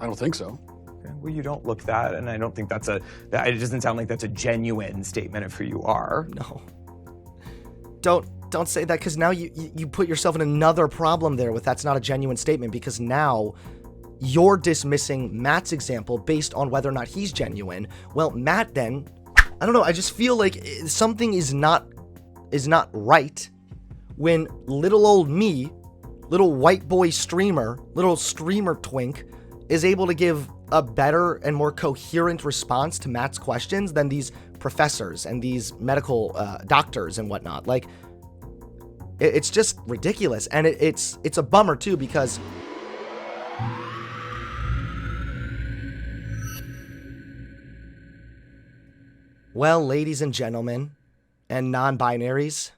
I don't think so. Well, you don't look that, and I don't think it doesn't sound like that's a genuine statement of who you are. No. Don't say that, because now you put yourself in another problem there with that's not a genuine statement, because now you're dismissing Matt's example based on whether or not he's genuine. Well, Matt then, I don't know, I just feel like something is not right when little old me, little white boy streamer, little streamer twink, is able to give a better and more coherent response to Matt's questions than these professors and these medical doctors and whatnot. Like, it's just ridiculous. And it's a bummer too, because well, ladies and gentlemen and non-binaries,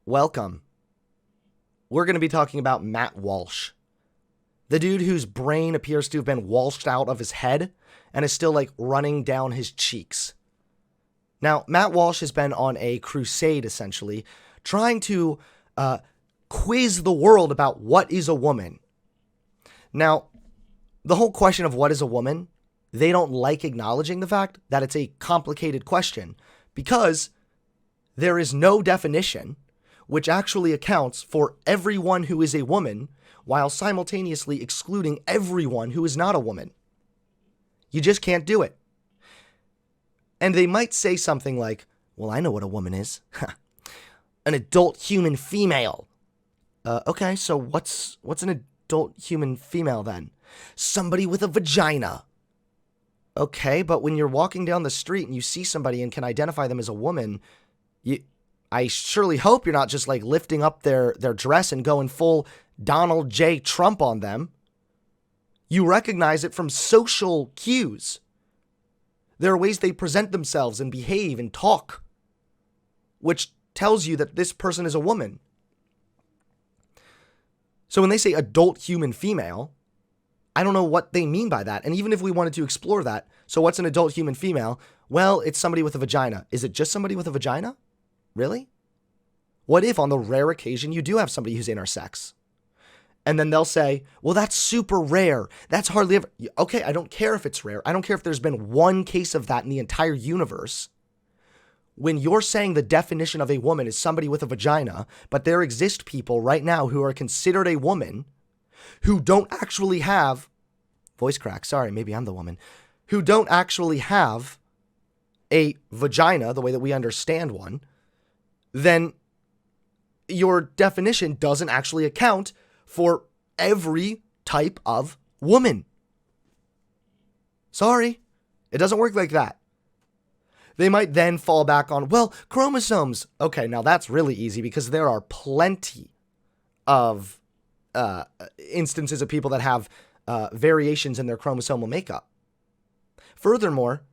welcome. We're going to be talking about Matt Walsh, the dude whose brain appears to have been walshed out of his head and is still like running down his cheeks. Now, Matt Walsh has been on a crusade, essentially, trying to quiz the world about what is a woman. Now, the whole question of what is a woman, they don't like acknowledging the fact that it's a complicated question, because there is no definition which actually accounts for everyone who is a woman while simultaneously excluding everyone who is not a woman. You just can't do it. And they might say something like, well, I know what a woman is. An adult human female. Okay, so what's an adult human female then? Somebody with a vagina. Okay, but when you're walking down the street and you see somebody and can identify them as a woman, I surely hope you're not just like lifting up their dress and going full Donald J. Trump on them. You recognize it from social cues. There are ways they present themselves and behave and talk, which tells you that this person is a woman. So when they say adult human female, I don't know what they mean by that. And even if we wanted to explore that, so what's an adult human female? Well, it's somebody with a vagina. Is it just somebody with a vagina? Really? What if on the rare occasion you do have somebody who's intersex? And then they'll say, well, that's super rare. That's hardly ever. Okay, I don't care if it's rare. I don't care if there's been one case of that in the entire universe. When you're saying the definition of a woman is somebody with a vagina, but there exist people right now who are considered a woman who don't actually have, voice crack, sorry, maybe I'm the woman, who don't actually have a vagina the way that we understand one, then your definition doesn't actually account for every type of woman. Sorry, it doesn't work like that. They might then fall back on, well, chromosomes. Okay, now that's really easy because there are plenty of instances of people that have variations in their chromosomal makeup. Furthermore,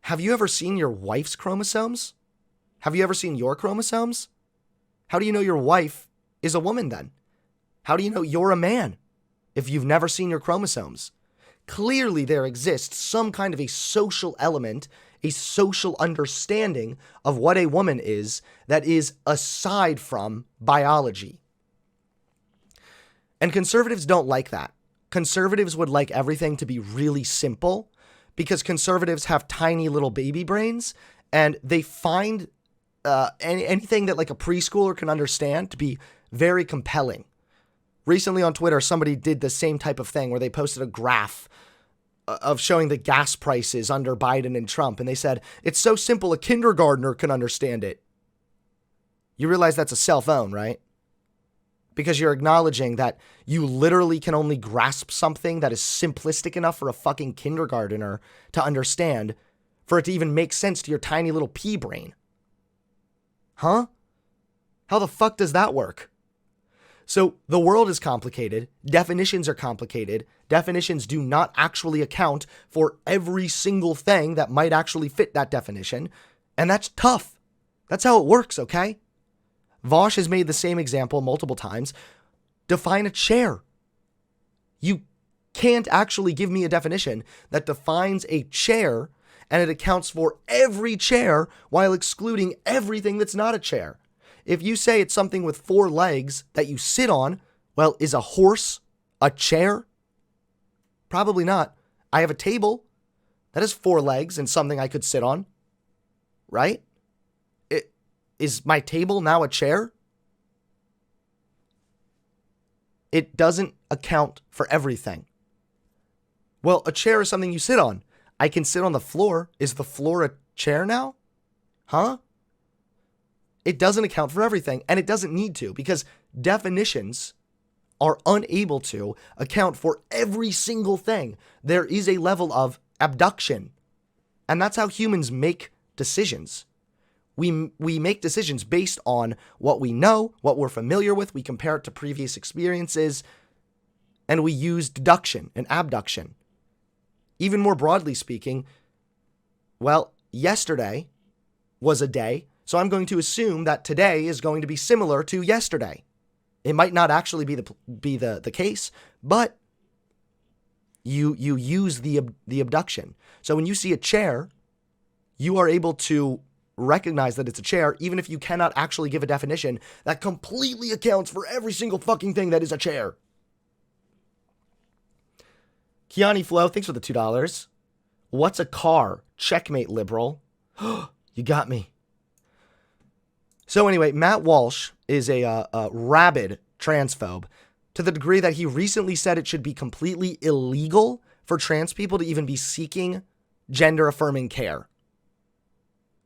have you ever seen your wife's chromosomes? Have you ever seen your chromosomes? How do you know your wife is a woman then? How do you know you're a man if you've never seen your chromosomes? Clearly there exists some kind of a social element, a social understanding of what a woman is that is aside from biology. And conservatives don't like that. Conservatives would like everything to be really simple because conservatives have tiny little baby brains and they find anything that like a preschooler can understand to be very compelling. Recently on Twitter, somebody did the same type of thing where they posted a graph of showing the gas prices under Biden and Trump. And they said, it's so simple, a kindergartner can understand it. You realize that's a cell phone, right? Because you're acknowledging that you literally can only grasp something that is simplistic enough for a fucking kindergartner to understand for it to even make sense to your tiny little pea brain. Huh? How the fuck does that work? So the world is complicated. Definitions are complicated. Definitions do not actually account for every single thing that might actually fit that definition. And that's tough. That's how it works, okay? Vosh has made the same example multiple times. Define a chair. You can't actually give me a definition that defines a chair and it accounts for every chair while excluding everything that's not a chair. If you say it's something with 4 legs that you sit on, well, is a horse a chair? Probably not. I have a table that has 4 legs and something I could sit on, right? Is my table now a chair? It doesn't account for everything. Well, a chair is something you sit on. I can sit on the floor. Is the floor a chair now? Huh? It doesn't account for everything, and it doesn't need to, because definitions are unable to account for every single thing. There is a level of abduction, and that's how humans make decisions. We make decisions based on what we know, what we're familiar with. We compare it to previous experiences, and we use deduction and abduction. Even more broadly speaking, well, yesterday was a day, so I'm going to assume that today is going to be similar to yesterday. It might not actually be the case, but you use the abduction. So when you see a chair, you are able to recognize that it's a chair, even if you cannot actually give a definition that completely accounts for every single fucking thing that is a chair. Kiani Flo, thanks for the $2. What's a car? Checkmate, liberal. You got me. So anyway, Matt Walsh is a rabid transphobe to the degree that he recently said it should be completely illegal for trans people to even be seeking gender-affirming care.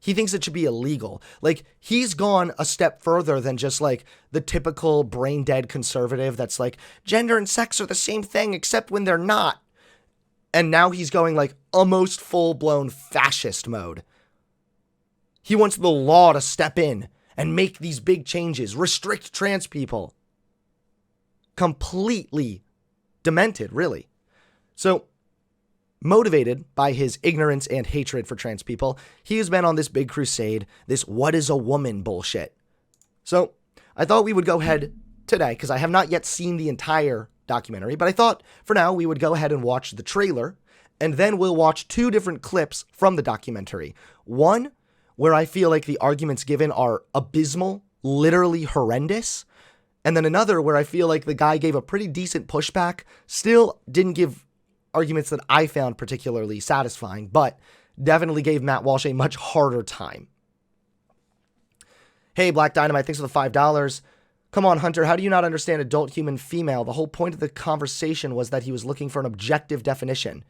He thinks it should be illegal. Like, he's gone a step further than just like the typical brain-dead conservative that's like, gender and sex are the same thing except when they're not. And now he's going like almost full-blown fascist mode. He wants the law to step in and make these big changes, restrict trans people. Completely demented, really. So, motivated by his ignorance and hatred for trans people, he has been on this big crusade, this what is a woman bullshit. So, I thought we would go ahead today, because I have not yet seen the entire documentary, but I thought for now we would go ahead and watch the trailer, and then we'll watch 2 different clips from the documentary. One, where I feel like the arguments given are abysmal, literally horrendous, and then another where I feel like the guy gave a pretty decent pushback, still didn't give arguments that I found particularly satisfying, but definitely gave Matt Walsh a much harder time. Hey, Black Dynamite, thanks for the $5. Come on, Hunter, how do you not understand adult human female? The whole point of the conversation was that he was looking for an objective definition.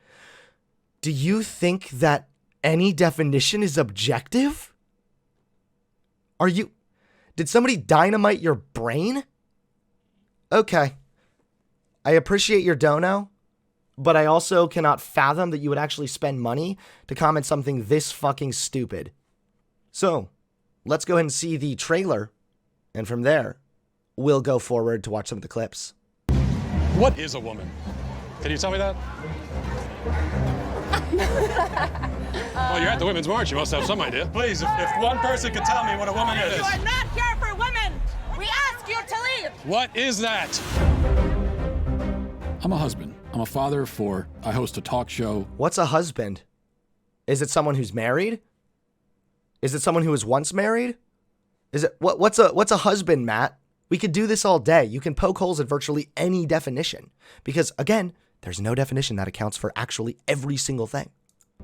Do you think that any definition is objective? Did somebody dynamite your brain? Okay. I appreciate your dono, but I also cannot fathom that you would actually spend money to comment something this fucking stupid. So, let's go ahead and see the trailer, and from there, we'll go forward to watch some of the clips. What is a woman? Can you tell me that? Well, you're at the Women's March. You must have some idea. Please, if one person could tell me what a woman is. You are not here for women. We ask you to leave. What is that? I'm a husband. I'm a father of 4. I host a talk show. What's a husband? Is it someone who's married? Is it someone who was once married? Is it what's a husband, Matt? We could do this all day. You can poke holes at virtually any definition because, again, there's no definition that accounts for actually every single thing.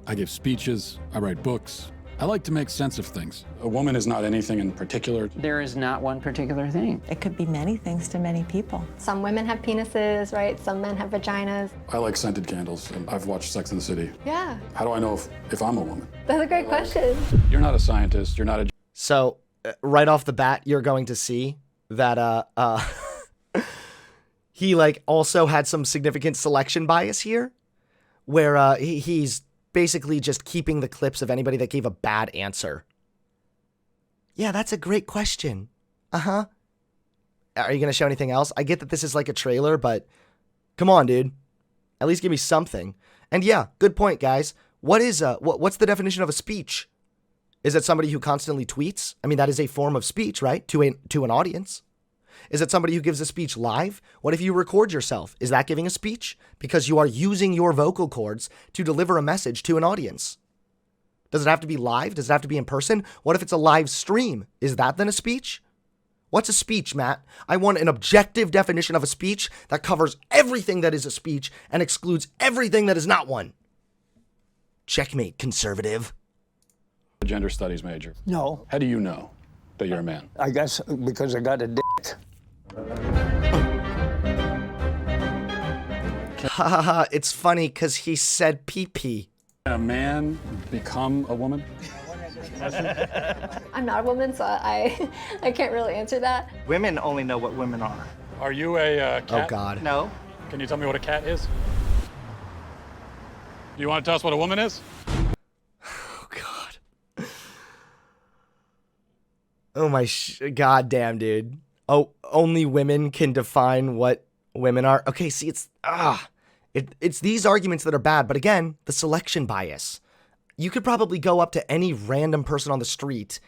I give speeches. I write books. I like to make sense of things. A woman is not anything in particular. There is not one particular thing. It could be many things to many people. Some women have penises, right? Some men have vaginas. I like scented candles, and I've watched Sex and the City. Yeah, How do I know if I'm a woman? that's a great question. You're not a scientist. You're not a... So, right off the bat, you're going to see that he like also had some significant selection bias here, where he's basically just keeping the clips of anybody that gave a bad answer. Yeah, that's a great question. Uh-huh. Are you going to show anything else? I get that this is like a trailer, but come on, dude. At least give me something. And yeah, good point, guys. What's the definition of a speech? Is it somebody who constantly tweets? I mean, that is a form of speech, right? To an audience. Is it somebody who gives a speech live? What if you record yourself? Is that giving a speech? Because you are using your vocal cords to deliver a message to an audience. Does it have to be live? Does it have to be in person? What if it's a live stream? Is that then a speech? What's a speech, Matt? I want an objective definition of a speech that covers everything that is a speech and excludes everything that is not one. Checkmate, conservative. A gender studies major. No, How do you know that you're a man? I guess because I got a dick. Haha, it's funny because he said pee-pee. Can a man become a woman? I'm not a woman, so I can't really answer that. Women only know what women are. Are you a cat? Oh, God. No? Can you tell me what a cat is? You want to tell us what a woman is? Oh, God. Oh, my goddamn, dude. Oh, only women can define what women are. Okay, see, it's these arguments that are bad, but again, the selection bias. You could probably go up to any random person on the street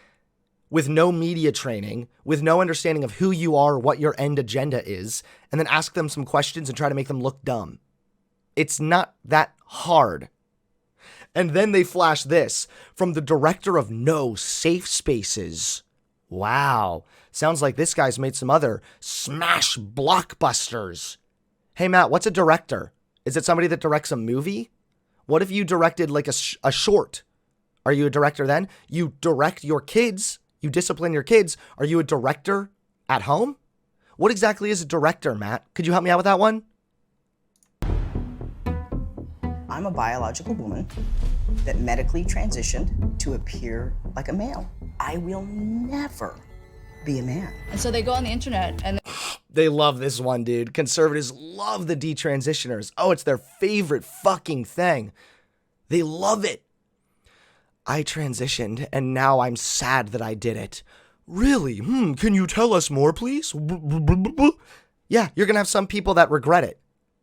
with no media training, with no understanding of who you are, what your end agenda is, and then ask them some questions and try to make them look dumb. It's not that hard. And then they flash this from the director of No Safe Spaces. Wow. Sounds like this guy's made some other smash blockbusters. Hey, Matt, what's a director? Is it somebody that directs a movie? What if you directed like a short? Are you a director then? You direct your kids. You discipline your kids. Are you a director at home? What exactly is a director, Matt? Could you help me out with that one? I'm a biological woman that medically transitioned to appear like a male. I will never be a man. And so they go on the internet and They love this one, dude. Conservatives love the detransitioners. Oh, it's their favorite fucking thing. They love it. I transitioned, and now I'm sad that I did it. Really? Can you tell us more, please? Yeah, you're gonna have some people that regret it.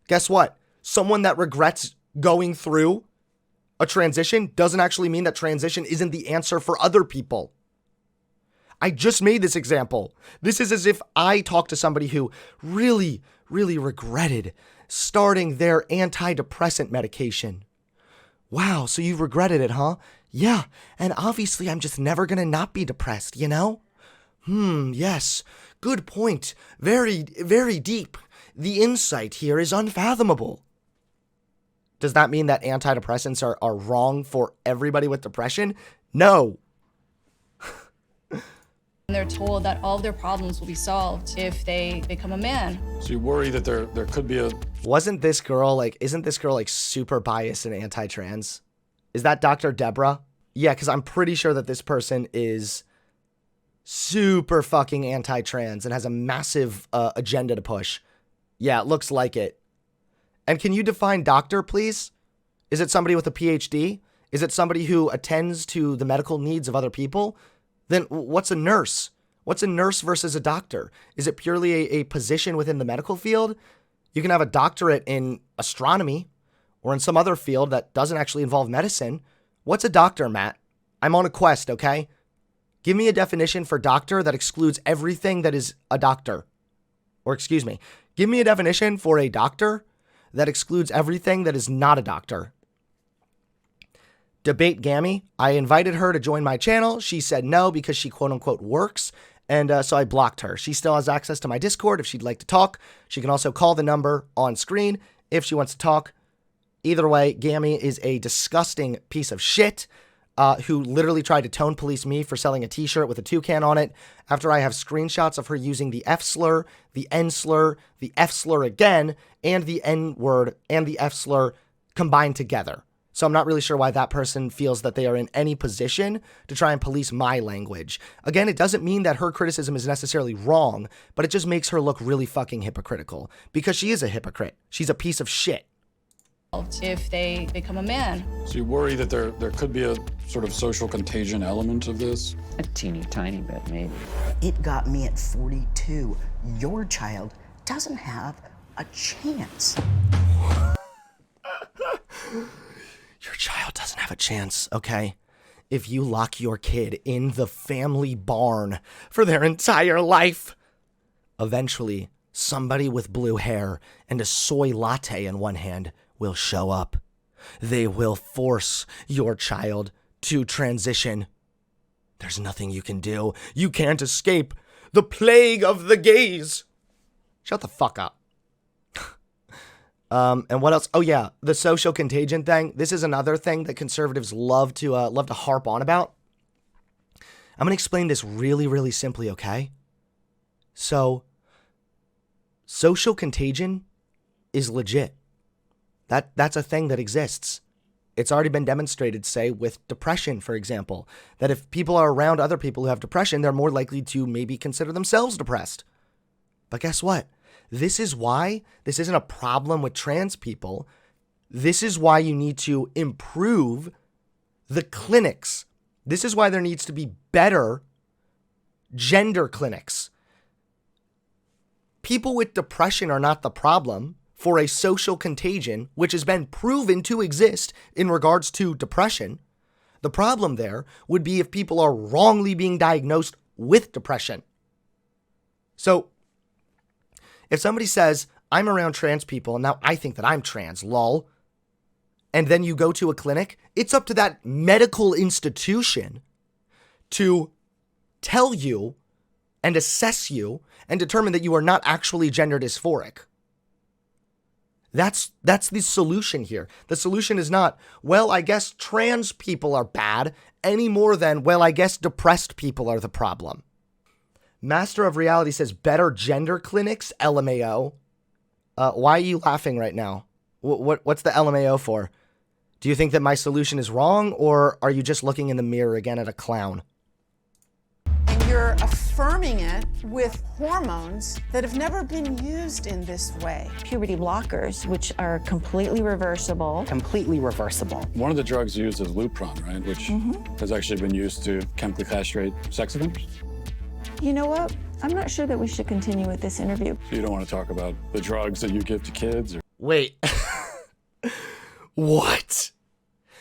Guess what? Someone that regrets going through a transition doesn't actually mean that transition isn't the answer for other people. I just made this example. This is as if I talked to somebody who really, really regretted starting their antidepressant medication. Wow, so you regretted it, huh? Yeah, and obviously I'm just never gonna not be depressed, you know? Yes, good point. Very, very deep. The insight here is unfathomable. Does that mean that antidepressants are wrong for everybody with depression? No. they're told that all of their problems will be solved if they become a man. So you worry that there could be a... Isn't this girl like super biased and anti-trans? Is that Dr. Deborah? Yeah, because I'm pretty sure that this person is super fucking anti-trans and has a massive agenda to push. Yeah, it looks like it. And can you define doctor, please? Is it somebody with a PhD? Is it somebody who attends to the medical needs of other people? Then what's a nurse? What's a nurse versus a doctor? Is it purely a position within the medical field? You can have a doctorate in astronomy or in some other field that doesn't actually involve medicine. What's a doctor, Matt? I'm on a quest, okay? Give me a definition for doctor that excludes everything that is a doctor. Or excuse me, give me a definition for a doctor that excludes everything that is not a doctor. Debate Gammy, I invited her to join my channel. She said no because she quote unquote works. And so I blocked her. She still has access to my Discord if she'd like to talk. She can also call the number on screen if she wants to talk. Either way, Gammy is a disgusting piece of shit who literally tried to tone police me for selling a t-shirt with a toucan on it after I have screenshots of her using the F slur, the N slur, the F slur again, and the N word and the F slur combined together. So I'm not really sure why that person feels that they are in any position to try and police my language. Again, it doesn't mean that her criticism is necessarily wrong, but it just makes her look really fucking hypocritical because she is a hypocrite. She's a piece of shit. If they become a man. So you worry that there could be a sort of social contagion element of this? A teeny tiny bit, maybe. It got me at 42. Your child doesn't have a chance. Your child doesn't have a chance, okay? If you lock your kid in the family barn for their entire life, eventually somebody with blue hair and a soy latte in one hand will show up. They will force your child to transition. There's nothing you can do. You can't escape The plague of the gays. Shut the fuck up. And what else? Oh yeah, the social contagion thing. This is another thing that conservatives love to harp on about. I'm gonna explain this really, really simply, okay? So, social contagion is legit. That's a thing that exists. It's already been demonstrated, say, with depression, for example, that if people are around other people who have depression, they're more likely to maybe consider themselves depressed. But guess what? This is why this isn't a problem with trans people. This is why you need to improve the clinics. This is why there needs to be better gender clinics. People with depression are not the problem for a social contagion, which has been proven to exist in regards to depression. The problem there would be if people are wrongly being diagnosed with depression. So, if somebody says, I'm around trans people, and now I think that I'm trans, lol, and then you go to a clinic, it's up to that medical institution to tell you and assess you and determine that you are not actually gender dysphoric. That's the solution here. The solution is not, well, I guess trans people are bad, any more than, well, I guess depressed people are the problem. Master of Reality says, better gender clinics, LMAO. Why are you laughing right now? What's the LMAO for? Do you think that my solution is wrong, or are you just looking in the mirror again at a clown? And you're affirming it with hormones that have never been used in this way. Puberty blockers, which are completely reversible. Completely reversible. One of the drugs used is Lupron, right? Which has actually been used to chemically castrate sex offenders. You know what? I'm not sure that we should continue with this interview. So you don't want to talk about the drugs that you give to kids? Or... Wait. What?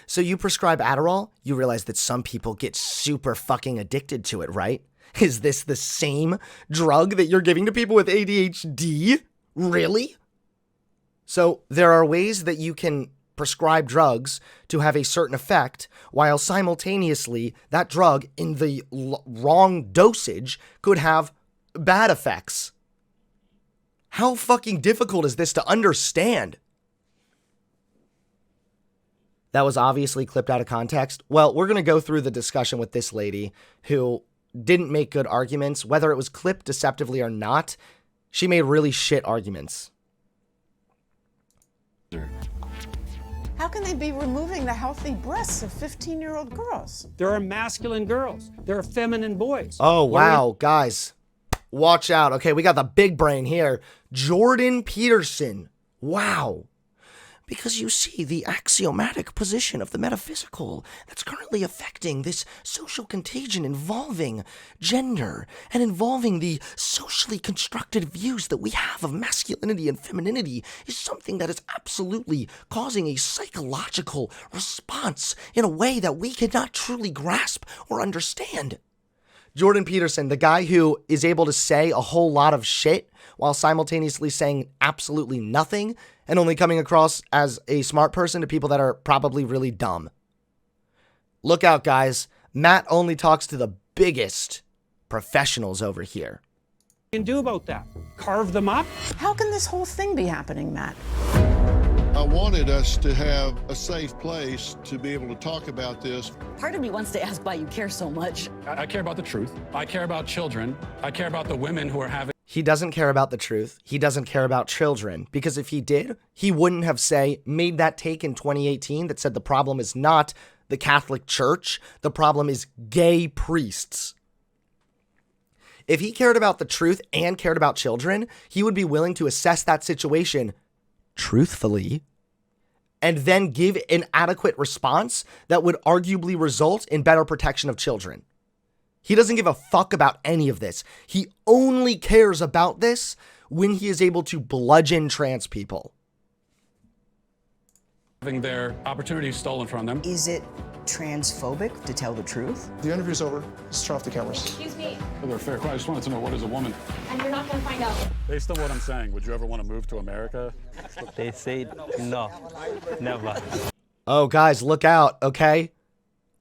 So you prescribe Adderall, you realize that some people get super fucking addicted to it, right? Is this the same drug that you're giving to people with ADHD? Really? So there are ways that you can prescribe drugs to have a certain effect, while simultaneously that drug in the wrong dosage could have bad effects. How fucking difficult is this to understand? That was obviously clipped out of context. Well, we're going to go through the discussion with this lady who didn't make good arguments. Whether it was clipped deceptively or not, she made really shit arguments. How can they be removing the healthy breasts of 15-year-old girls? There are masculine girls. There are feminine boys. Oh, wow, guys. Watch out. Okay, we got the big brain here. Jordan Peterson. Wow. Because you see the axiomatic position of the metaphysical that's currently affecting this social contagion involving gender and involving the socially constructed views that we have of masculinity and femininity is something that is absolutely causing a psychological response in a way that we cannot truly grasp or understand. Jordan Peterson, the guy who is able to say a whole lot of shit while simultaneously saying absolutely nothing and only coming across as a smart person to people that are probably really dumb. Look out, guys. Matt only talks to the biggest professionals over here. What can you do about that? Carve them up? How can this whole thing be happening, Matt? I wanted us to have a safe place to be able to talk about this. Part of me wants to ask why you care so much. I care about the truth. I care about children. I care about the women who are having... He doesn't care about the truth. He doesn't care about children. Because if he did, he wouldn't have, made that take in 2018 that said the problem is not the Catholic Church. The problem is gay priests. If he cared about the truth and cared about children, he would be willing to assess that situation truthfully and then give an adequate response that would arguably result in better protection of children. He doesn't give a fuck about any of this. He only cares about this when he is able to bludgeon trans people. Having their opportunities stolen from them. Is it transphobic to tell the truth? The interview's over. Let's turn off the cameras. Excuse me. They're fair. I just wanted to know, what is a woman? And you're not going to find out. Based on what I'm saying, would you ever want to move to America? They say no, never. Oh, guys, look out, okay?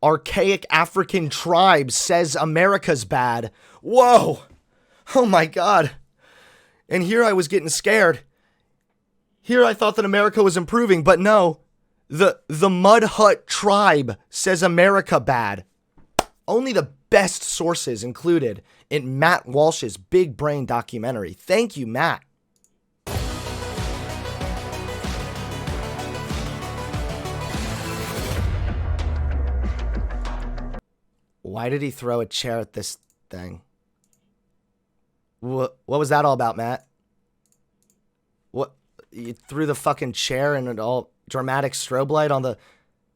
Archaic African tribes says America's bad. Whoa! Oh my God. And here I was getting scared. Here I thought that America was improving, but no. The Mud Hut tribe says America bad. Only the best sources included in Matt Walsh's Big Brain documentary. Thank you, Matt. Why did he throw a chair at this thing? What was that all about, Matt? What? You threw the fucking chair and an all dramatic strobe light on the...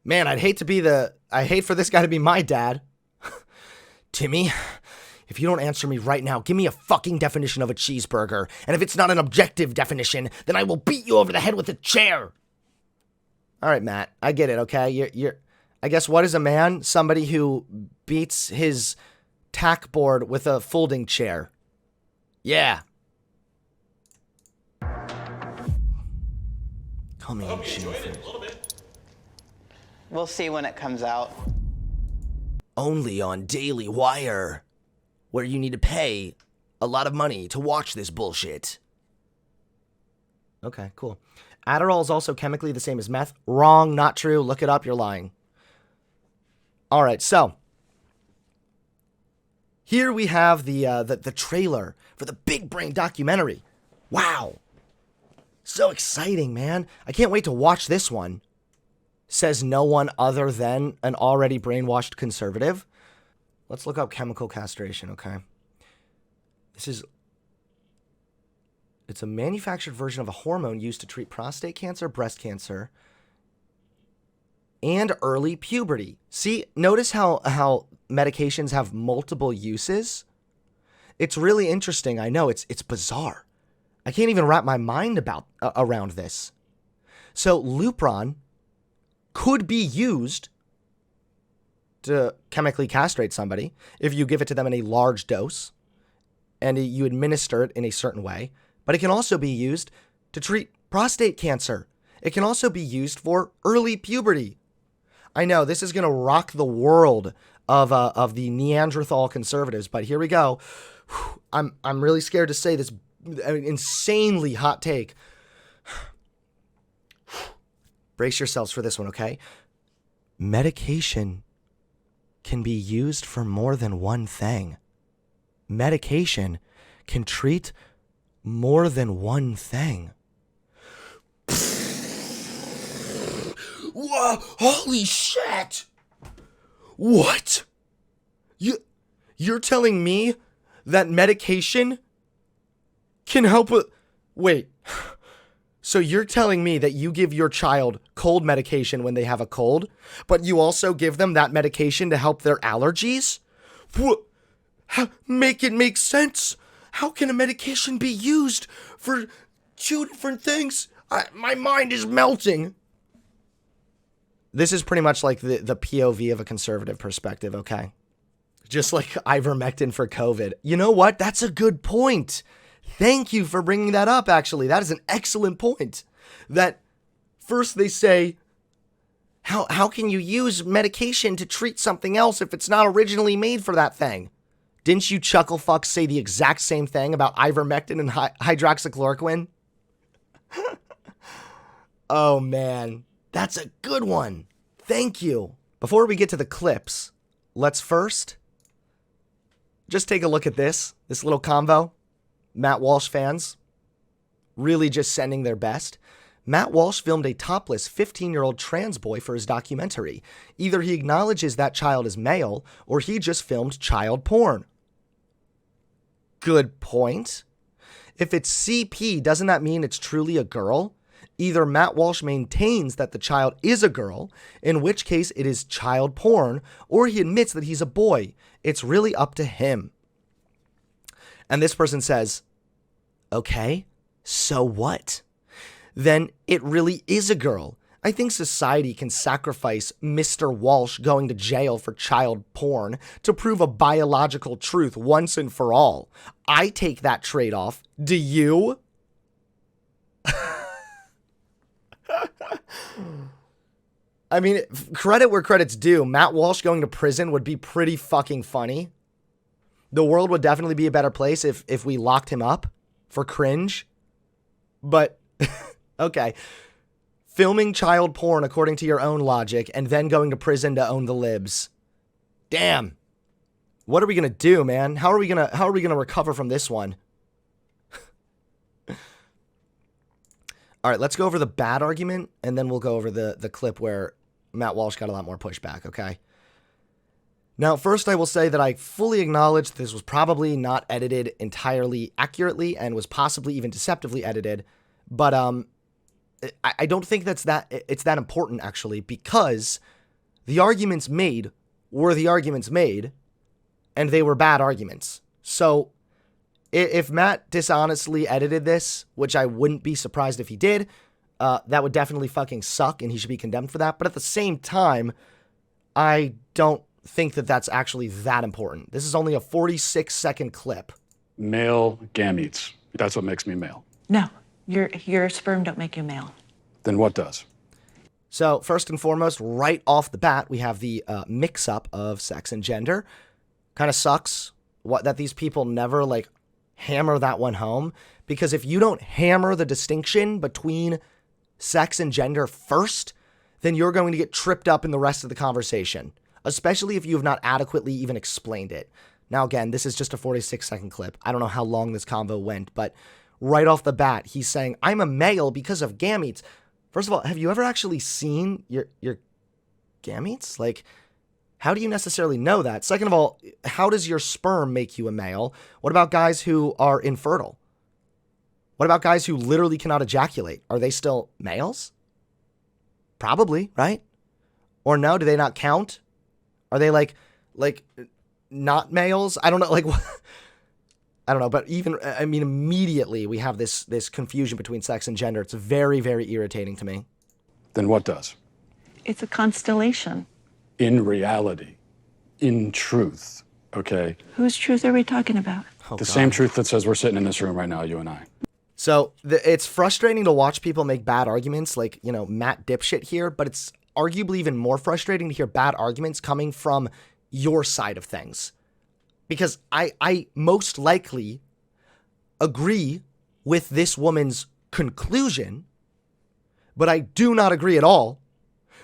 Man, I'd hate for this guy to be my dad. Timmy, if you don't answer me right now, give me a fucking definition of a cheeseburger. And if it's not an objective definition, then I will beat you over the head with a chair. All right, Matt, I get it, okay? You're I guess what is a man? Somebody who beats his tack board with a folding chair. Yeah. Come in, We'll see when it comes out. Only on Daily Wire, where you need to pay a lot of money to watch this bullshit. Okay, cool. Adderall is also chemically the same as meth. Wrong, not true. Look it up, you're lying. All right, so here we have the trailer for the Big Brain documentary. Wow. So exciting, man. I can't wait to watch this one. Says no one other than an already brainwashed conservative. Let's look up chemical castration, okay? It's a manufactured version of a hormone used to treat prostate cancer, breast cancer, and early puberty. See, notice how medications have multiple uses? It's really interesting. I know, it's bizarre. I can't even wrap my mind around this. So Lupron could be used to chemically castrate somebody if you give it to them in a large dose and you administer it in a certain way. But it can also be used to treat prostate cancer. It can also be used for early puberty. I know this is going to rock the world of the Neanderthal conservatives, but here we go. I'm really scared to say this insanely hot take. Brace yourselves for this one, okay? Medication can be used for more than one thing. Medication can treat more than one thing. Whoa, holy shit! What? You're telling me that medication can help with... Wait. So you're telling me that you give your child cold medication when they have a cold, but you also give them that medication to help their allergies? What? Make it make sense. How can a medication be used for two different things? My mind is melting. This is pretty much like the POV of a conservative perspective, okay? Just like ivermectin for COVID. You know what? That's a good point. Thank you for bringing that up, actually. That is an excellent point. That first they say, how can you use medication to treat something else if it's not originally made for that thing? Didn't you chuckle fucks say the exact same thing about ivermectin and hydroxychloroquine? Oh, man. That's a good one. Thank you. Before we get to the clips, let's first just take a look at this little convo. Matt Walsh fans really just sending their best. Matt Walsh filmed a topless 15-year-old trans boy for his documentary. Either he acknowledges that child is male, or he just filmed child porn. Good point. If it's CP, doesn't that mean it's truly a girl? Either Matt Walsh maintains that the child is a girl, in which case it is child porn, or he admits that he's a boy. It's really up to him. And this person says, okay, so what? Then it really is a girl. I think society can sacrifice Mr. Walsh going to jail for child porn to prove a biological truth once and for all. I take that trade-off. Do you? I mean, credit where credit's due. Matt Walsh going to prison would be pretty fucking funny. The world would definitely be a better place if we locked him up for cringe. But, okay. Filming child porn according to your own logic and then going to prison to own the libs. Damn. What are we going to do, man? How are we going to recover from this one? All right, let's go over the bad argument, and then we'll go over the clip where Matt Walsh got a lot more pushback, okay? Now, first I will say that I fully acknowledge this was probably not edited entirely accurately and was possibly even deceptively edited, but I don't think it's that important, actually, because the arguments made were the arguments made, and they were bad arguments. So if Matt dishonestly edited this, which I wouldn't be surprised if he did, that would definitely fucking suck, and he should be condemned for that. But at the same time, I don't think that that's actually that important. This is only a 46-second clip. Male gametes. That's what makes me male. No, your sperm don't make you male. Then what does? So first and foremost, right off the bat, we have the mix-up of sex and gender. Kind of sucks that these people never, like, hammer that one home, because if you don't hammer the distinction between sex and gender first, then you're going to get tripped up in the rest of the conversation, especially if you have not adequately even explained it. Now, again, this is just a 46-second clip. I don't know how long this convo went, but right off the bat, he's saying, I'm a male because of gametes. First of all, have you ever actually seen your gametes? Like, how do you necessarily know that? Second of all, how does your sperm make you a male? What about guys who are infertile? What about guys who literally cannot ejaculate? Are they still males? Probably, right? Or no, do they not count? Are they like not males? I don't know, like, I don't know, but even, I mean, immediately we have this confusion between sex and gender. It's very, very irritating to me. Then what does? It's a constellation. In reality, in truth, okay? Whose truth are we talking about? The same truth that says we're sitting in this room right now, you and I. So it's frustrating to watch people make bad arguments like, you know, Matt Dipshit here, but it's arguably even more frustrating to hear bad arguments coming from your side of things. Because I most likely agree with this woman's conclusion, but I do not agree at all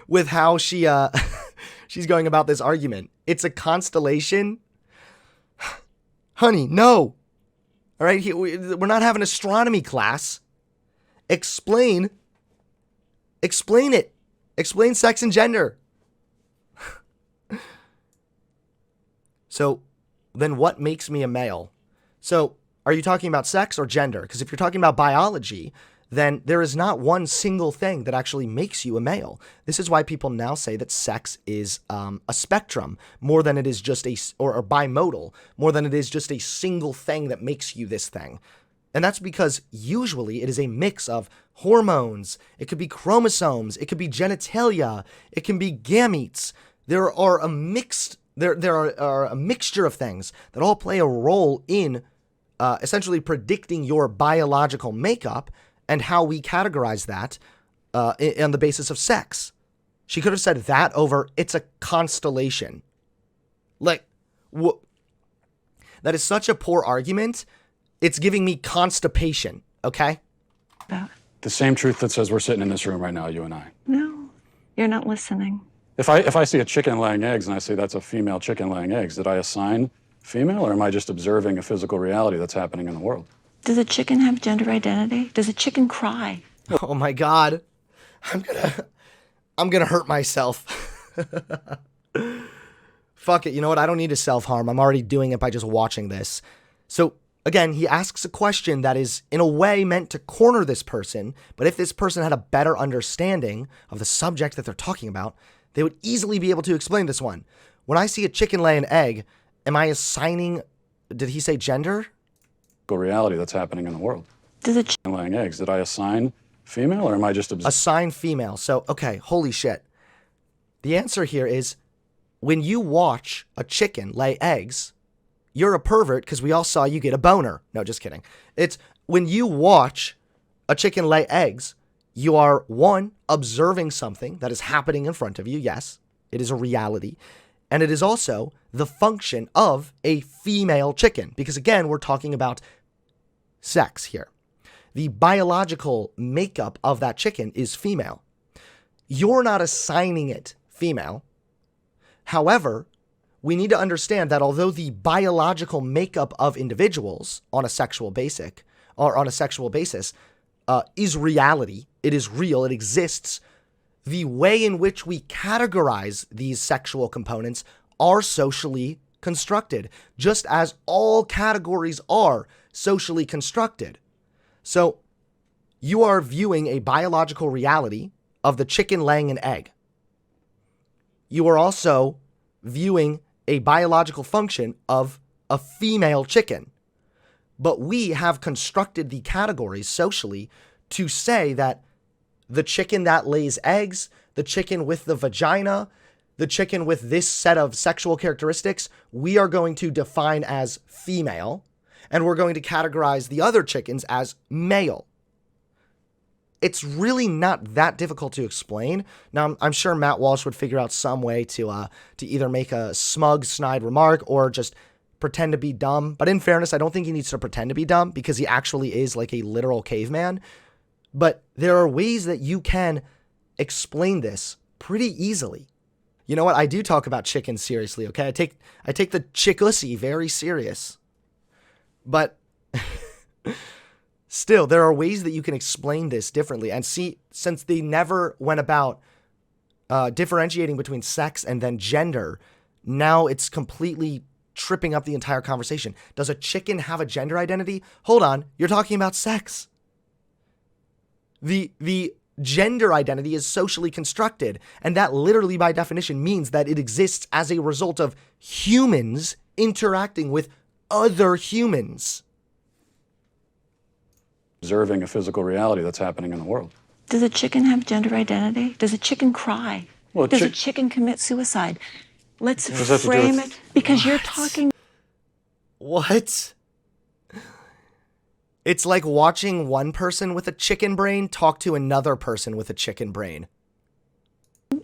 with how she's going about this argument. It's a constellation. Honey, no. All right, we're not having astronomy class. Explain it. Explain sex and gender. So then what makes me a male? So are you talking about sex or gender? Because if you're talking about biology, then there is not one single thing that actually makes you a male. This is why people now say that sex is a spectrum more than it is just or bimodal, more than it is just a single thing that makes you this thing. And that's because usually it is a mix of hormones, it could be chromosomes, it could be genitalia, it can be gametes. There are a mixture of things that all play a role in essentially predicting your biological makeup and how we categorize that on the basis of sex. She could have said that over, it's a constellation. Like, that is such a poor argument. It's giving me constipation, okay? The same truth that says we're sitting in this room right now, you and I. No, you're not listening. If I see a chicken laying eggs and I say that's a female chicken laying eggs, did I assign female, or am I just observing a physical reality that's happening in the world? Does a chicken have gender identity? Does a chicken cry? Oh my God. I'm gonna hurt myself. Fuck it, you know what? I don't need to self-harm. I'm already doing it by just watching this. So again, he asks a question that is in a way meant to corner this person, but if this person had a better understanding of the subject that they're talking about, they would easily be able to explain this one. When I see a chicken lay an egg, am I assigning, did he say gender? Reality that's happening in the world. Does a chicken laying eggs, did I assign female, or am I just assign female? So, okay, holy shit. The answer here is when you watch a chicken lay eggs, you're a pervert because we all saw you get a boner. No, just kidding. It's when you watch a chicken lay eggs, you are, one, observing something that is happening in front of you. Yes, it is a reality. And it is also the function of a female chicken, because again, we're talking about sex here. The biological makeup of that chicken is female. You're not assigning it female. However, we need to understand that although the biological makeup of individuals on a sexual basis is reality, it is real, it exists, the way in which we categorize these sexual components are socially constructed, just as all categories are socially constructed. So you are viewing a biological reality of the chicken laying an egg. You are also viewing a biological function of a female chicken. But we have constructed the categories socially to say that the chicken that lays eggs, the chicken with the vagina, the chicken with this set of sexual characteristics, we are going to define as female, and we're going to categorize the other chickens as male. It's really not that difficult to explain. Now, I'm sure Matt Walsh would figure out some way to either make a smug, snide remark or just pretend to be dumb. But in fairness, I don't think he needs to pretend to be dumb because he actually is like a literal caveman. But there are ways that you can explain this pretty easily. You know what? I do talk about chickens seriously, okay? I take the chickussy very serious. But still, there are ways that you can explain this differently. And see, since they never went about differentiating between sex and then gender, now it's completely tripping up the entire conversation. Does a chicken have a gender identity? Hold on, you're talking about sex. The gender identity is socially constructed, and that literally by definition means that it exists as a result of humans interacting with other humans. Observing a physical reality that's happening in the world. Does a chicken have gender identity? Does a chicken cry? Well, Does a chicken commit suicide? Let's frame it, because you're talking. What? It's like watching one person with a chicken brain talk to another person with a chicken brain.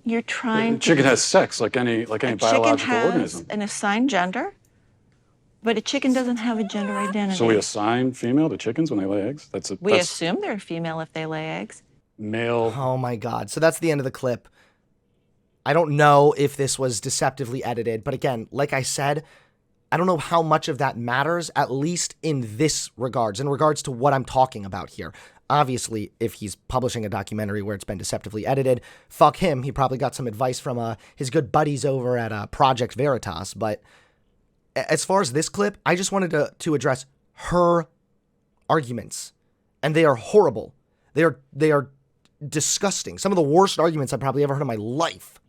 You're trying to. Chicken has sex like any biological organism. Chicken organism. has an assigned gender, but a chicken doesn't have a gender identity. So we assign female to chickens when they lay eggs? That's assume they're female if they lay eggs. Male. Oh my God. So that's the end of the clip. I don't know if this was deceptively edited, but again, like I said, I don't know how much of that matters, at least in this regards, in regards to what I'm talking about here. Obviously, if he's publishing a documentary where it's been deceptively edited, fuck him. He probably got some advice from his good buddies over at Project Veritas. But as far as this clip, I just wanted to address her arguments. And they are horrible. They are disgusting. Some of the worst arguments I've probably ever heard in my life.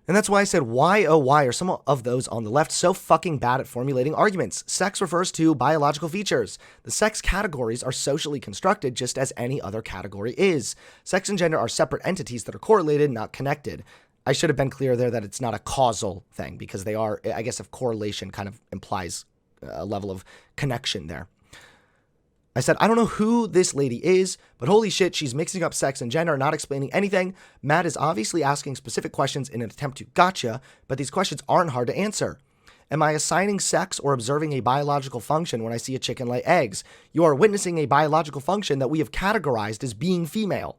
And that's why I said, why, oh, why are some of those on the left so fucking bad at formulating arguments? Sex refers to biological features. The sex categories are socially constructed just as any other category is. Sex and gender are separate entities that are correlated, not connected. I should have been clear there that it's not a causal thing because they are, I guess if correlation kind of implies a level of connection there. I said, I don't know who this lady is, but holy shit, she's mixing up sex and gender, not explaining anything. Matt is obviously asking specific questions in an attempt to gotcha, but these questions aren't hard to answer. Am I assigning sex or observing a biological function when I see a chicken lay eggs? You are witnessing a biological function that we have categorized as being female.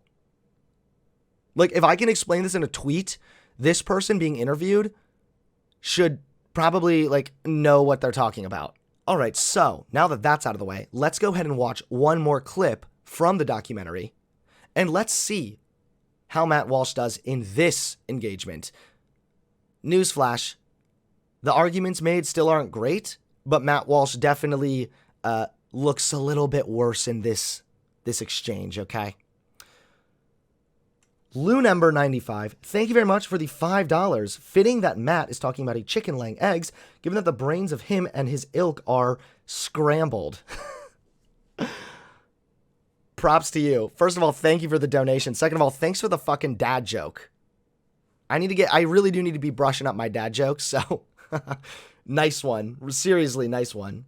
Like, if I can explain this in a tweet, this person being interviewed should probably, know what they're talking about. All right, so now that that's out of the way, let's go ahead and watch one more clip from the documentary, and let's see how Matt Walsh does in this engagement. Newsflash, the arguments made still aren't great, but Matt Walsh definitely looks a little bit worse in this exchange, okay? Lou number 95, thank you very much for the $5. Fitting that Matt is talking about a chicken laying eggs, given that the brains of him and his ilk are scrambled. Props to you. First of all, thank you for the donation. Second of all, thanks for the fucking dad joke. I really do need to be brushing up my dad jokes, so nice one. Seriously, nice one.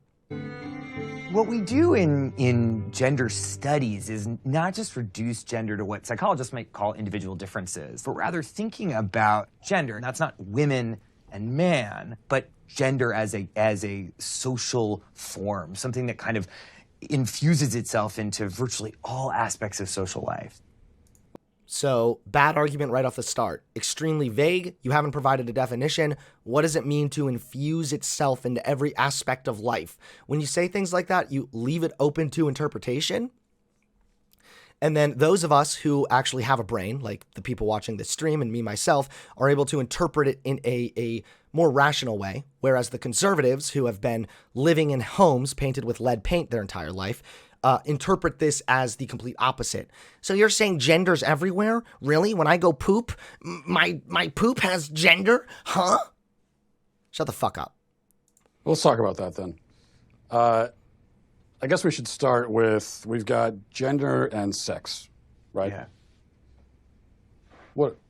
What we do in gender studies is not just reduce gender to what psychologists might call individual differences, but rather thinking about gender. And that's not women and man, but gender as a social form, something that kind of infuses itself into virtually all aspects of social life. So, bad argument right off the start. Extremely vague. You haven't provided a definition. What does it mean to infuse itself into every aspect of life? When you say things like that, you leave it open to interpretation. And then those of us who actually have a brain, like the people watching this stream and me myself, are able to interpret it in a more rational way. Whereas the conservatives who have been living in homes painted with lead paint their entire life, interpret this as the complete opposite. So you're saying gender's everywhere? Really? When I go poop, my poop has gender? Huh? Shut the fuck up. Let's talk about that then. I guess we should start with, we've got gender and sex, right? Yeah.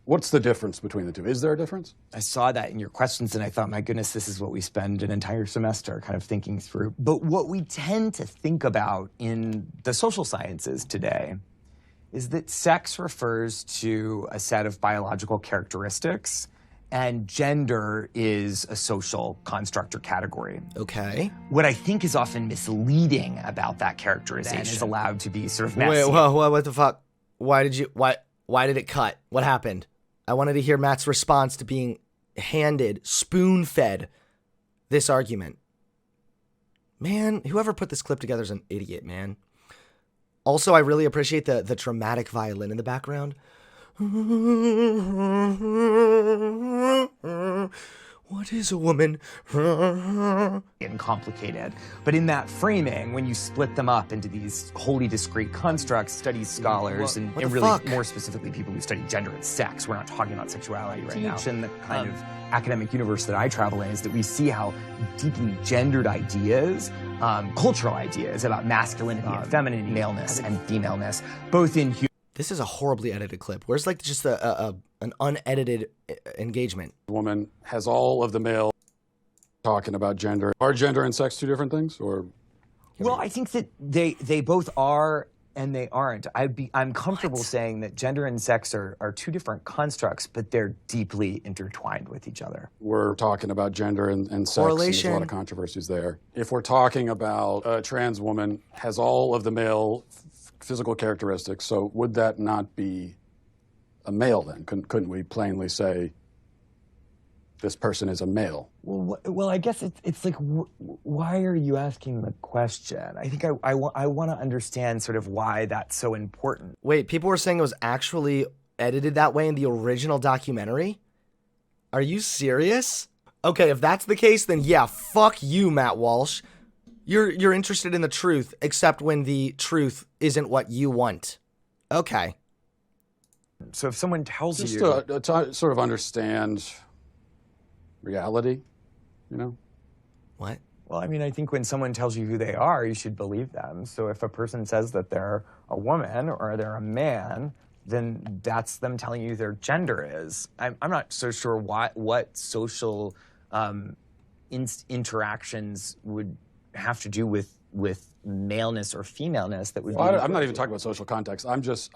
What's the difference between the two? Is there a difference? I saw that in your questions and I thought, my goodness, this is what we spend an entire semester kind of thinking through. But what we tend to think about in the social sciences today is that sex refers to a set of biological characteristics and gender is a social construct or category. Okay. What I think is often misleading about that characterization is allowed to be sort of messy. Wait, what the fuck? Why did it cut? What happened? I wanted to hear Matt's response to being handed, spoon-fed this argument. Man, whoever put this clip together is an idiot, man. Also, I really appreciate the dramatic violin in the background. What is a woman? And complicated. But in that framing, when you split them up into these wholly discrete constructs, studies scholars, and really more specifically people who study gender and sex, we're not talking about sexuality right now. In the kind of academic universe that I travel in is that we see how deeply gendered ideas, cultural ideas about masculinity and femininity, maleness and femaleness, both in This is a horribly edited clip. Where's like just an unedited engagement? The woman has all of the male talking about gender. Are gender and sex two different things, or? Well, I think that they both are and they aren't. I'm comfortable saying that gender and sex are two different constructs, but they're deeply intertwined with each other. We're talking about gender and sex, and there's a lot of controversies there. If we're talking about a trans woman has all of the male physical characteristics, so would that not be a male then? Couldn't we plainly say this person is a male? Well, I guess it's like, why are you asking the question? I think I want to understand sort of why that's so important. Wait, people were saying it was actually edited that way in the original documentary? Are you serious? Okay, if that's the case, then yeah, fuck you, Matt Walsh. You're interested in the truth, except when the truth isn't what you want. Okay. So if someone tells Just you... to sort of understand reality, you know? What? Well, I mean, I think when someone tells you who they are, you should believe them. So if a person says that they're a woman or they're a man, then that's them telling you their gender is. I'm not so sure what social interactions would have to do with maleness or femaleness that would be... I'm not even talking about social context. I'm just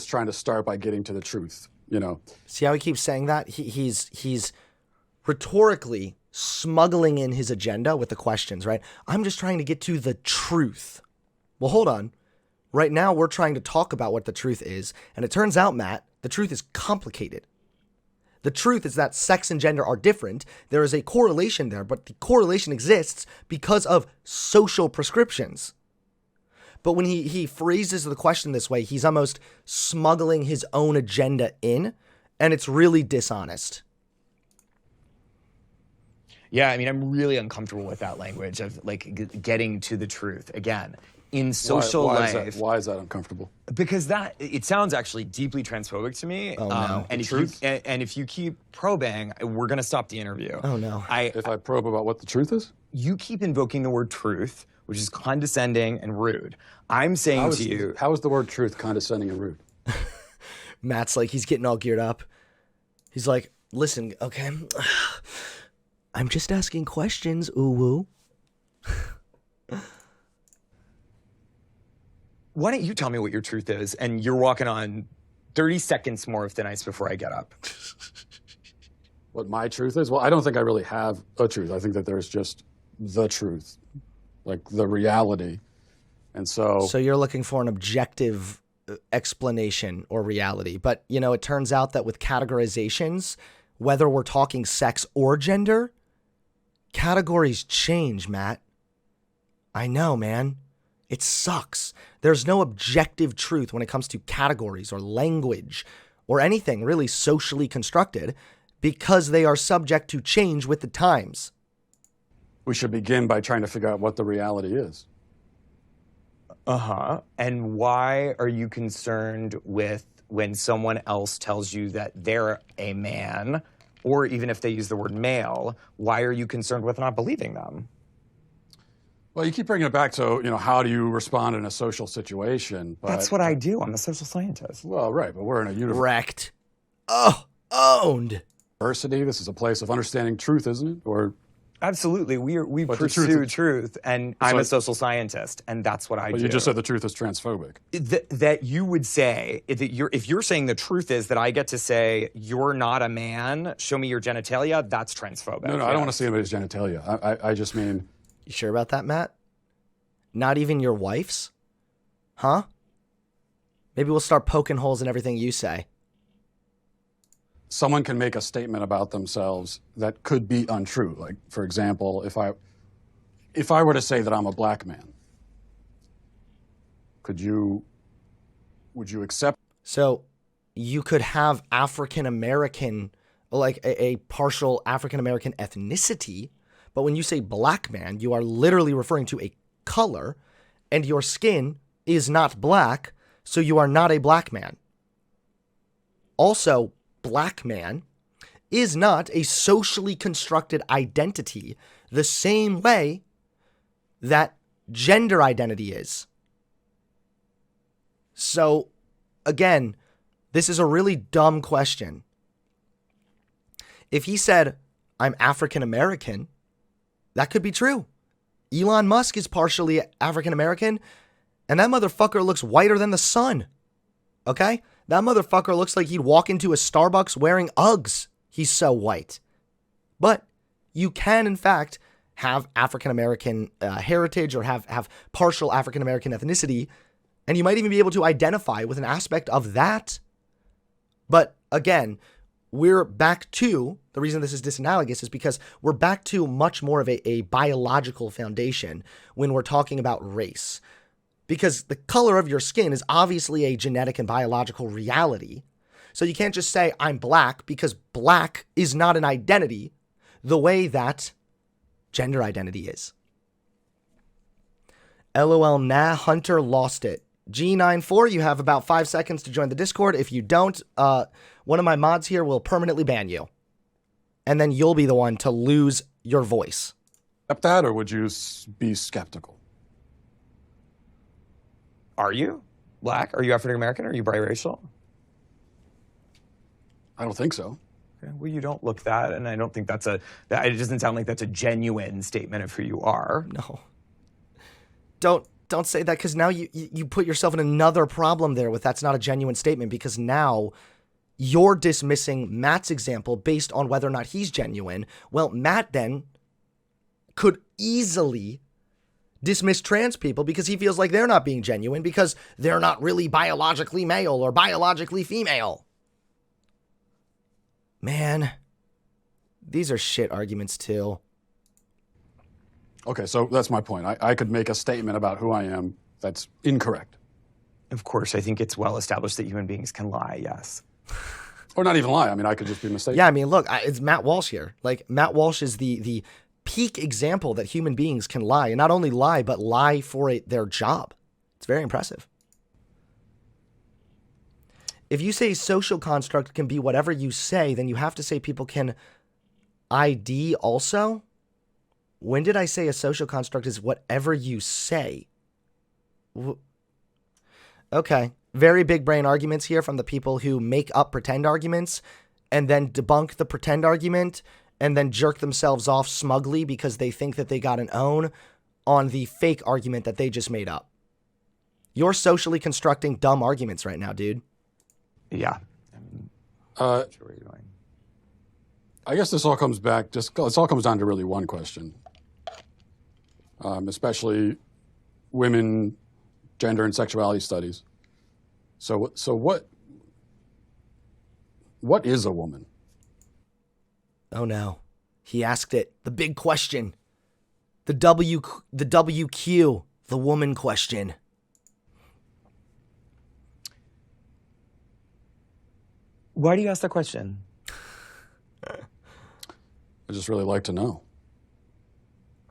trying to start by getting to the truth, you know? See how he keeps saying that? He's rhetorically smuggling in his agenda with the questions, right? I'm just trying to get to the truth. Well, hold on. Right now, we're trying to talk about what the truth is, and it turns out, Matt, the truth is complicated. The truth is that sex and gender are different. There is a correlation there, but the correlation exists because of social prescriptions. But when he phrases the question this way, he's almost smuggling his own agenda in, and it's really dishonest. Yeah, I mean, I'm really uncomfortable with that language of, like, getting to the truth. Again, in social life... Why is that uncomfortable? Because it sounds actually deeply transphobic to me. Oh, no. And if you keep probing, we're going to stop the interview. Oh, no. If I probe about what the truth is? You keep invoking the word truth, which is condescending and rude. I'm saying to you... How is the word truth condescending and rude? Matt's like, he's getting all geared up. He's like, listen, okay... I'm just asking questions, ooh-woo. Why don't you tell me what your truth is? And you're walking on 30 seconds more of thin ice before I get up. What my truth is? Well, I don't think I really have a truth. I think that there's just the truth, like the reality. And so you're looking for an objective explanation or reality. But, you know, it turns out that with categorizations, whether we're talking sex or gender, categories change, Matt. I know, man. It sucks. There's no objective truth when it comes to categories or language or anything really socially constructed because they are subject to change with the times. we should begin by trying to figure out what the reality is. Uh-huh. And why are you concerned with when someone else tells you that they're a man, or even if they use the word male, why are you concerned with not believing them? Well, you keep bringing it back to, how do you respond in a social situation? But, that's what I do. I'm a social scientist. Well, right, but we're in a universe. Wrecked. Oh, owned. Diversity, this is a place of understanding truth, isn't it? Or absolutely. We pursue truth, and I'm a social scientist, and that's what I do. But you just said the truth is transphobic. That you would say, if you're saying the truth is that I get to say, you're not a man, show me your genitalia, that's transphobic. No, I don't want to see anybody's genitalia. I just mean... You sure about that, Matt? Not even your wife's? Huh? Maybe we'll start poking holes in everything you say. Someone can make a statement about themselves that could be untrue. Like, for example, if I were to say that I'm a black man, would you accept? So you could have African American, like a partial African American ethnicity, but when you say black man, you are literally referring to a color, and your skin is not black, so you are not a black man. Also, black man is not a socially constructed identity the same way that gender identity is. So, again, this is a really dumb question. If he said, I'm African American, that could be true. Elon Musk is partially African American, and that motherfucker looks whiter than the sun. Okay? That motherfucker looks like he'd walk into a Starbucks wearing Uggs. He's so white. But you can, in fact, have African American heritage or have partial African American ethnicity, and you might even be able to identify with an aspect of that. But again, we're back to, the reason this is disanalogous is because we're back to much more of a biological foundation when we're talking about race. Because the color of your skin is obviously a genetic and biological reality. So you can't just say, I'm black, because black is not an identity the way that gender identity is. LOL, nah, Hunter lost it. G94, you have about 5 seconds to join the Discord. If you don't, one of my mods here will permanently ban you. And then you'll be the one to lose your voice. Accept that, or would you be skeptical? Are you black? Are you African American? Are you biracial? I don't think so. Okay, well, you don't look that, and I don't think it doesn't sound like that's a genuine statement of who you are. No. Don't say that, because now you put yourself in another problem there with that's not a genuine statement, because now you're dismissing Matt's example based on whether or not he's genuine. Well, Matt then could easily dismiss trans people because he feels like they're not being genuine because they're not really biologically male or biologically female. Man, these are shit arguments too. Okay, so that's my point. I could make a statement about who I am that's incorrect. Of course, I think it's well established that human beings can lie, yes. Or not even lie. I mean, I could just be mistaken. Yeah, I mean, look, it's Matt Walsh here. Like, Matt Walsh is the peak example that human beings can lie. And not only lie, but lie for their job. It's very impressive. If you say social construct can be whatever you say, then you have to say people can ID also? When did I say a social construct is whatever you say? Okay. Very big brain arguments here from the people who make up pretend arguments and then debunk the pretend argument and then jerk themselves off smugly because they think that they got an own on the fake argument that they just made up. You're socially constructing dumb arguments right now, dude. Yeah. I guess this all comes back, this all comes down to really one question. Especially women, gender, and sexuality studies. So what is a woman? Oh no. He asked it. The big question. The WQ, the woman question. Why do you ask that question? I just really like to know.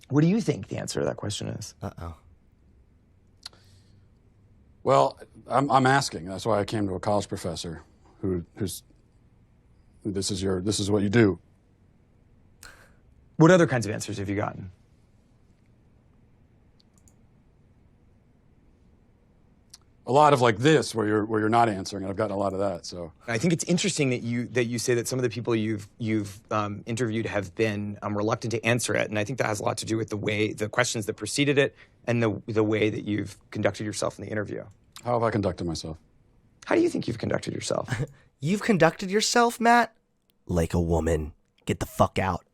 What do you think the answer to that question is? Uh-oh. Well, I'm asking. That's why I came to a college professor who's this is what you do. What other kinds of answers have you gotten? A lot of like this, where you're not answering, and I've gotten a lot of that. So I think it's interesting that you say that some of the people you've interviewed have been reluctant to answer it, and I think that has a lot to do with the questions that preceded it, and the way that you've conducted yourself in the interview. How have I conducted myself? How do you think you've conducted yourself? You've conducted yourself, Matt, like a woman. Get the fuck out.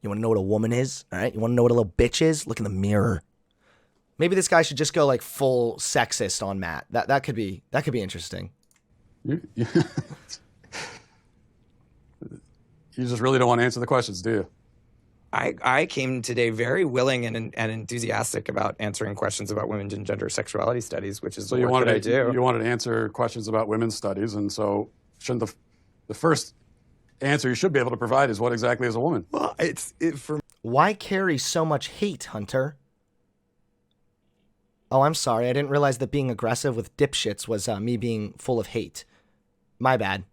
You want to know what a woman is? All right. You want to know what a little bitch is? Look in the mirror. Maybe this guy should just go like full sexist on Matt. That could be interesting. You just really don't want to answer the questions, do you? I came today very willing and enthusiastic about answering questions about women's and gender sexuality studies, which is so the work that I do. You wanted to answer questions about women's studies, and so shouldn't the first answer you should be able to provide is what exactly is a woman? Well, Why carry so much hate, Hunter? Oh, I'm sorry. I didn't realize that being aggressive with dipshits was me being full of hate. My bad.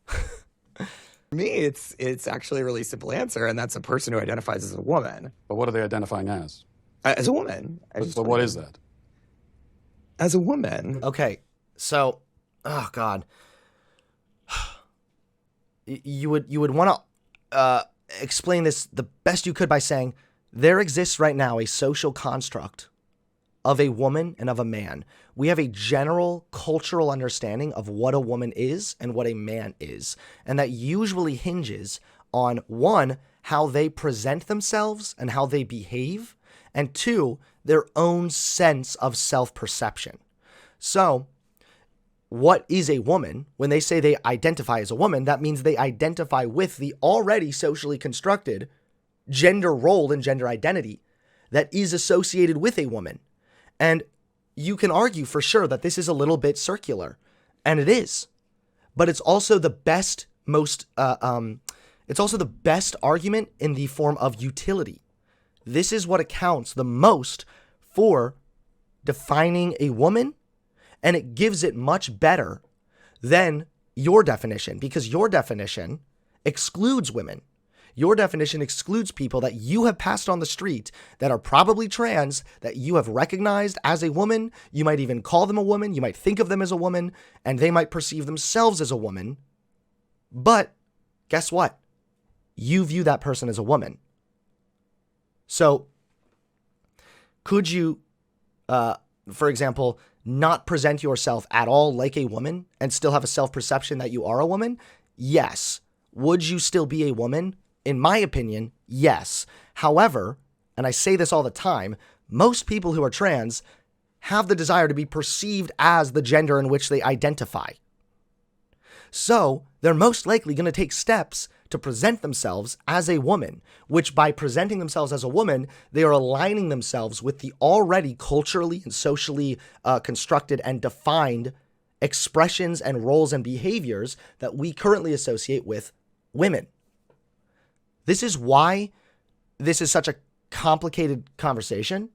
For me, it's actually a really simple answer, and that's a person who identifies as a woman. But what are they identifying as? As a woman. But what is that? As a woman. Okay, so, oh God, you would want to explain this the best you could by saying there exists right now a social construct of a woman and of a man. We have a general cultural understanding of what a woman is and what a man is. And that usually hinges on, one, how they present themselves and how they behave, and two, their own sense of self-perception. So, what is a woman? When they say they identify as a woman, that means they identify with the already socially constructed gender role and gender identity that is associated with a woman. And you can argue for sure that this is a little bit circular, and it is, but it's also the best, it's also the best argument in the form of utility. This is what accounts the most for defining a woman, and it gives it much better than your definition, because your definition excludes women. Your definition excludes people that you have passed on the street that are probably trans, that you have recognized as a woman. You might even call them a woman. You might think of them as a woman, and they might perceive themselves as a woman. But guess what? You view that person as a woman. So could you, for example, not present yourself at all like a woman and still have a self-perception that you are a woman? Yes. Would you still be a woman? In my opinion, yes. However, and I say this all the time, most people who are trans have the desire to be perceived as the gender in which they identify. So they're most likely going to take steps to present themselves as a woman, which by presenting themselves as a woman, they are aligning themselves with the already culturally and socially constructed and defined expressions and roles and behaviors that we currently associate with women. This is why this is such a complicated conversation,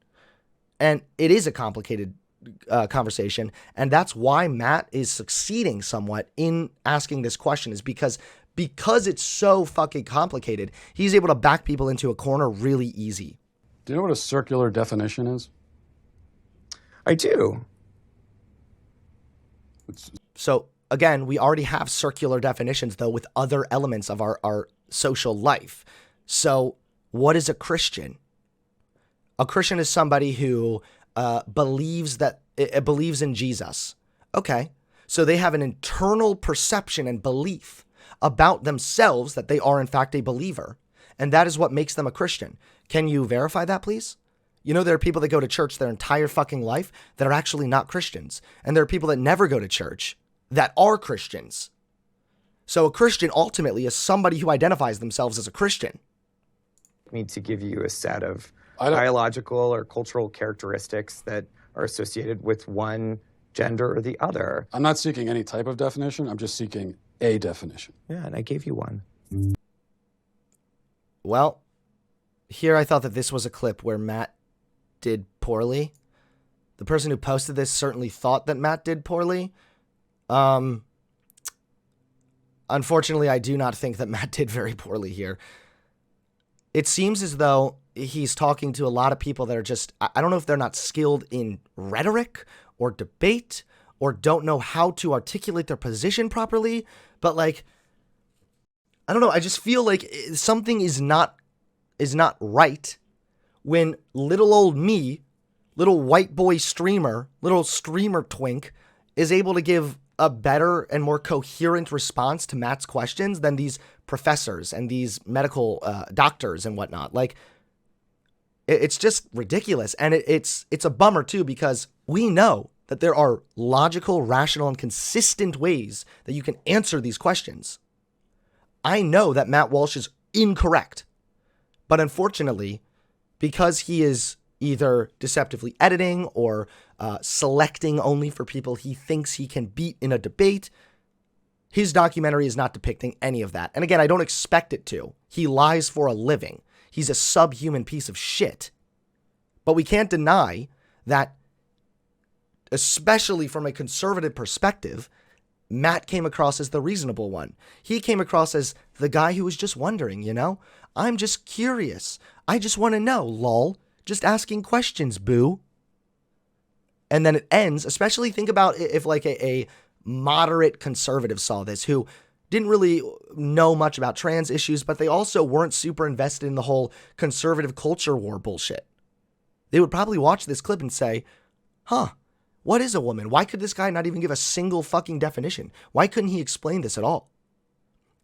and it is a complicated conversation, and that's why Matt is succeeding somewhat in asking this question, is because it's so fucking complicated, he's able to back people into a corner really easy. Do you know what a circular definition is? I do. So again, we already have circular definitions though with other elements of our social life. So what is a Christian? A Christian is somebody who believes in Jesus. Okay, so they have an internal perception and belief about themselves that they are in fact a believer, and that is what makes them a Christian. Can you verify that, please? You know, there are people that go to church their entire fucking life that are actually not Christians, and there are people that never go to church that are Christians. So a Christian ultimately is somebody who identifies themselves as a Christian. I need to give you a set of biological or cultural characteristics that are associated with one gender or the other. I'm not seeking any type of definition. I'm just seeking a definition. Yeah, and I gave you one. Well, here I thought that this was a clip where Matt did poorly. The person who posted this certainly thought that Matt did poorly. Unfortunately, I do not think that Matt did very poorly here. It seems as though he's talking to a lot of people that are just, I don't know if they're not skilled in rhetoric or debate or don't know how to articulate their position properly, but like, I don't know, I just feel like something is not right when little old me, little white boy streamer, little streamer twink, is able to give a better and more coherent response to Matt's questions than these professors and these medical doctors and whatnot. Like, it's just ridiculous. And it's a bummer too, because we know that there are logical, rational, and consistent ways that you can answer these questions. I know that Matt Walsh is incorrect, but unfortunately, because he is either deceptively editing or selecting only for people he thinks he can beat in a debate, his documentary is not depicting any of that. And again, I don't expect it to. He lies for a living. He's a subhuman piece of shit. But we can't deny that, especially from a conservative perspective, Matt came across as the reasonable one. He came across as the guy who was just wondering, you know? I'm just curious. I just want to know, lol. Just asking questions, boo. And then it ends, especially think about if like a moderate conservative saw this, who didn't really know much about trans issues, but they also weren't super invested in the whole conservative culture war bullshit. They would probably watch this clip and say, huh, what is a woman? Why could this guy not even give a single fucking definition? Why couldn't he explain this at all?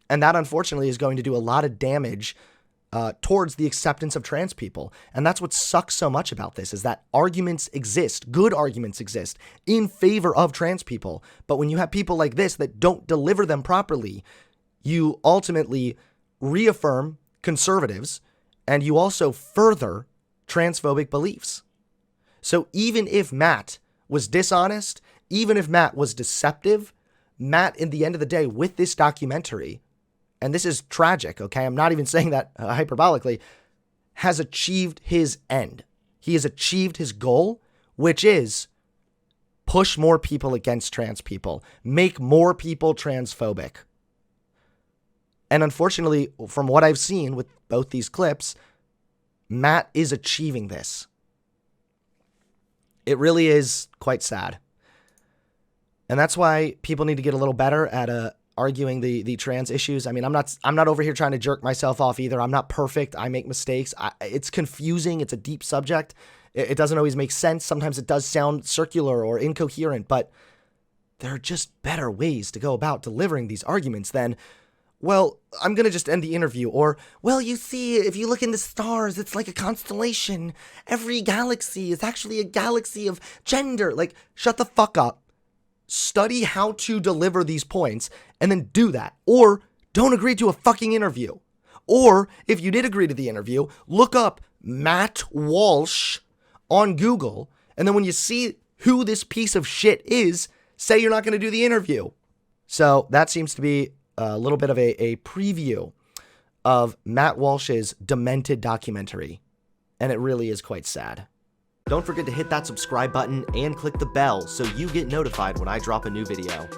And that, unfortunately, is going to do a lot of damage towards the acceptance of trans people. And that's what sucks so much about this, is that arguments exist, good arguments exist in favor of trans people. But when you have people like this that don't deliver them properly, you ultimately reaffirm conservatives and you also further transphobic beliefs. So even if Matt was dishonest, even if Matt was deceptive, Matt, in the end of the day, with this documentary, and this is tragic, okay? I'm not even saying that hyperbolically, has achieved his end. He has achieved his goal, which is push more people against trans people, make more people transphobic. And unfortunately, from what I've seen with both these clips, Matt is achieving this. It really is quite sad. And that's why people need to get a little better at arguing the trans issues. I mean, I'm not over here trying to jerk myself off either. I'm not perfect. I make mistakes. It's confusing. It's a deep subject. It doesn't always make sense. Sometimes it does sound circular or incoherent, but there are just better ways to go about delivering these arguments than, well, I'm going to just end the interview, or, well, you see, if you look in the stars, it's like a constellation. Every galaxy is actually a galaxy of gender. Like, shut the fuck up. Study how to deliver these points and then do that. Or don't agree to a fucking interview. Or if you did agree to the interview, look up Matt Walsh on Google. And then when you see who this piece of shit is, say you're not going to do the interview. So that seems to be a little bit of a preview of Matt Walsh's demented documentary. And it really is quite sad. Don't forget to hit that subscribe button and click the bell so you get notified when I drop a new video.